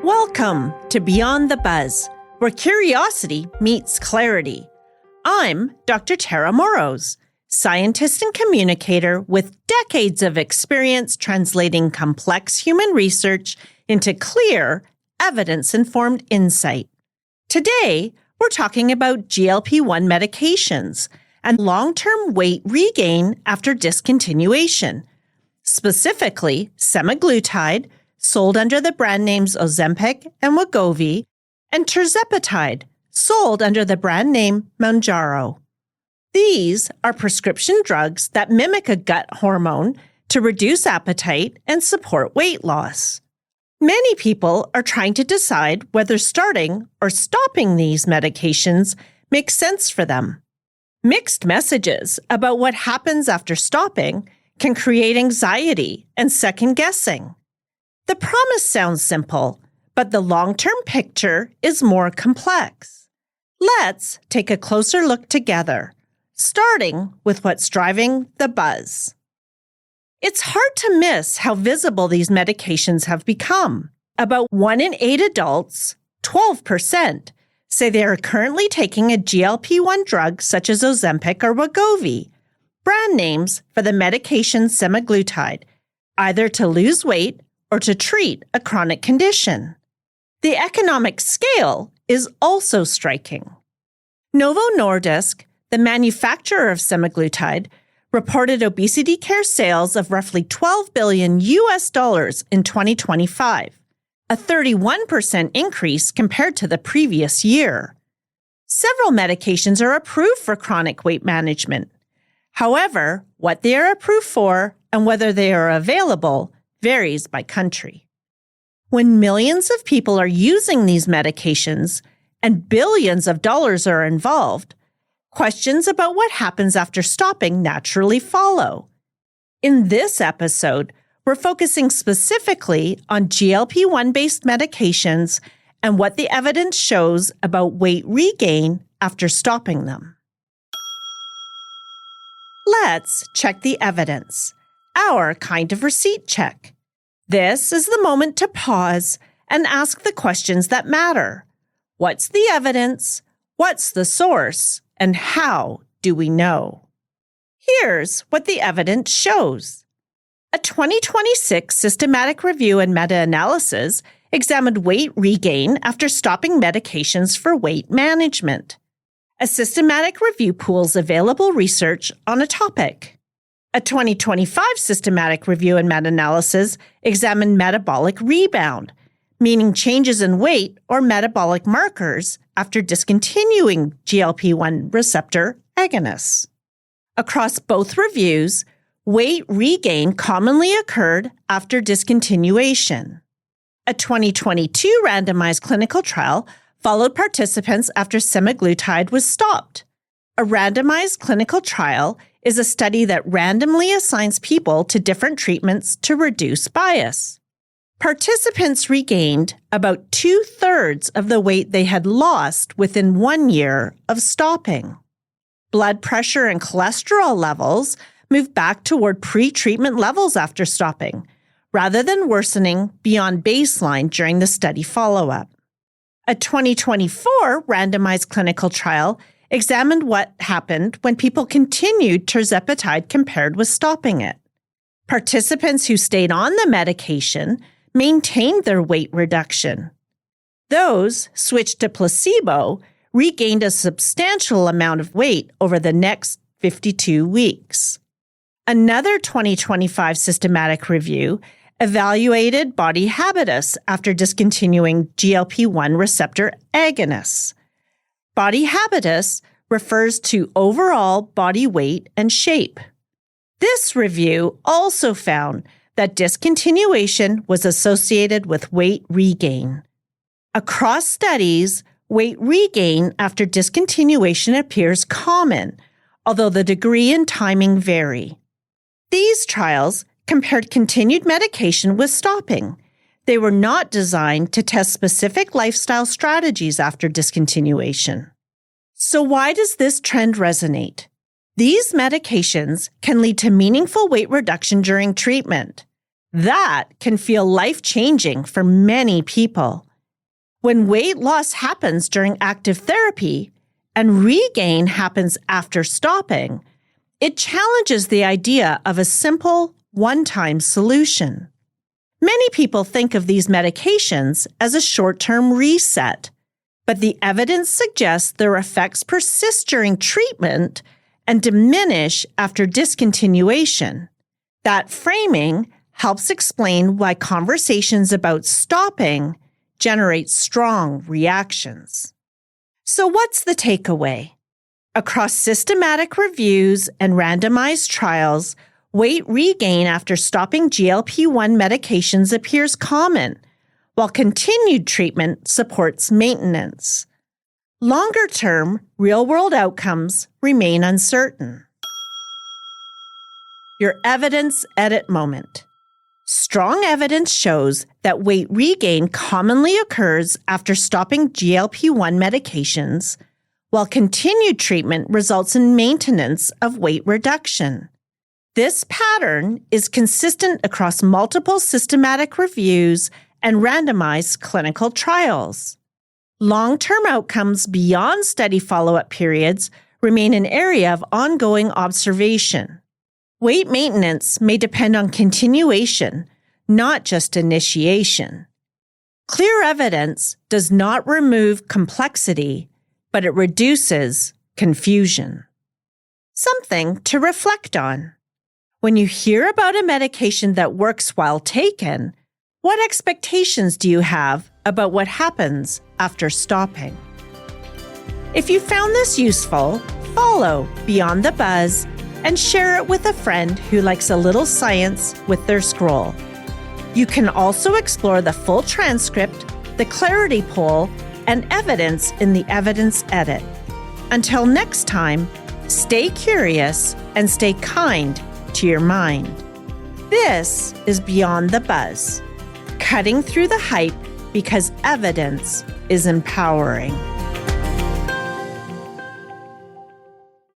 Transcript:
Welcome to Beyond the Buzz, where curiosity meets clarity. I'm Dr. Tara Moroz, scientist and communicator with decades of experience translating complex human research into clear, evidence-informed insight. Today, we're talking about GLP-1 medications and long-term weight regain after discontinuation, specifically semaglutide, sold under the brand names Ozempic and Wegovy, and tirzepatide, sold under the brand name Mounjaro. These are prescription drugs that mimic a gut hormone to reduce appetite and support weight loss. Many people are trying to decide whether starting or stopping these medications makes sense for them. Mixed messages about what happens after stopping can create anxiety and second-guessing. The promise sounds simple, but the long-term picture is more complex. Let's take a closer look together, starting with what's driving the buzz. It's hard to miss how visible these medications have become. About 1 in 8 adults, 12%, say they are currently taking a GLP-1 drug such as Ozempic or Wegovy, brand names for the medication semaglutide, either to lose weight or to treat a chronic condition. The economic scale is also striking. Novo Nordisk, the manufacturer of semaglutide, reported obesity care sales of roughly $12 billion in 2025, a 31% increase compared to the previous year. Several medications are approved for chronic weight management. However, what they are approved for and whether they are available varies by country. When millions of people are using these medications and billions of dollars are involved, questions about what happens after stopping naturally follow. In this episode, we're focusing specifically on GLP-1-based medications and what the evidence shows about weight regain after stopping them. Let's check the evidence, our kind of receipt check. This is the moment to pause and ask the questions that matter. What's the evidence? What's the source? And how do we know? Here's what the evidence shows. A 2026 systematic review and meta-analysis examined weight regain after stopping medications for weight management. A systematic review pools available research on a topic. A 2025 systematic review and meta-analysis examined metabolic rebound, meaning changes in weight or metabolic markers after discontinuing GLP-1 receptor agonists. Across both reviews, weight regain commonly occurred after discontinuation. A 2022 randomized clinical trial followed participants after semaglutide was stopped. A randomized clinical trial is a study that randomly assigns people to different treatments to reduce bias. Participants regained about 2/3 of the weight they had lost within 1 year of stopping. Blood pressure and cholesterol levels moved back toward pre-treatment levels after stopping, rather than worsening beyond baseline during the study follow-up. A 2024 randomized clinical trial examined what happened when people continued tirzepatide compared with stopping it. Participants who stayed on the medication maintained their weight reduction. Those switched to placebo regained a substantial amount of weight over the next 52 weeks. Another 2025 systematic review evaluated body habitus after discontinuing GLP-1 receptor agonists. Body habitus refers to overall body weight and shape. This review also found that discontinuation was associated with weight regain. Across studies, weight regain after discontinuation appears common, although the degree and timing vary. These trials compared continued medication with stopping. They were not designed to test specific lifestyle strategies after discontinuation. So why does this trend resonate? These medications can lead to meaningful weight reduction during treatment. That can feel life-changing for many people. When weight loss happens during active therapy and regain happens after stopping, it challenges the idea of a simple, one-time solution. Many people think of these medications as a short-term reset, but the evidence suggests their effects persist during treatment and diminish after discontinuation. That framing helps explain why conversations about stopping generate strong reactions. So what's the takeaway? Across systematic reviews and randomized trials, weight regain after stopping GLP-1 medications appears common, while continued treatment supports maintenance. Longer-term, real-world outcomes remain uncertain. Your evidence edit moment. Strong evidence shows that weight regain commonly occurs after stopping GLP-1 medications, while continued treatment results in maintenance of weight reduction. This pattern is consistent across multiple systematic reviews and randomized clinical trials. Long-term outcomes beyond study follow-up periods remain an area of ongoing observation. Weight maintenance may depend on continuation, not just initiation. Clear evidence does not remove complexity, but it reduces confusion. Something to reflect on. When you hear about a medication that works while taken, what expectations do you have about what happens after stopping? If you found this useful, follow Beyond the Buzz and share it with a friend who likes a little science with their scroll. You can also explore the full transcript, the clarity poll, and evidence in the evidence edit. Until next time, stay curious and stay kind to your mind. This is Beyond the Buzz, cutting through the hype because evidence is empowering.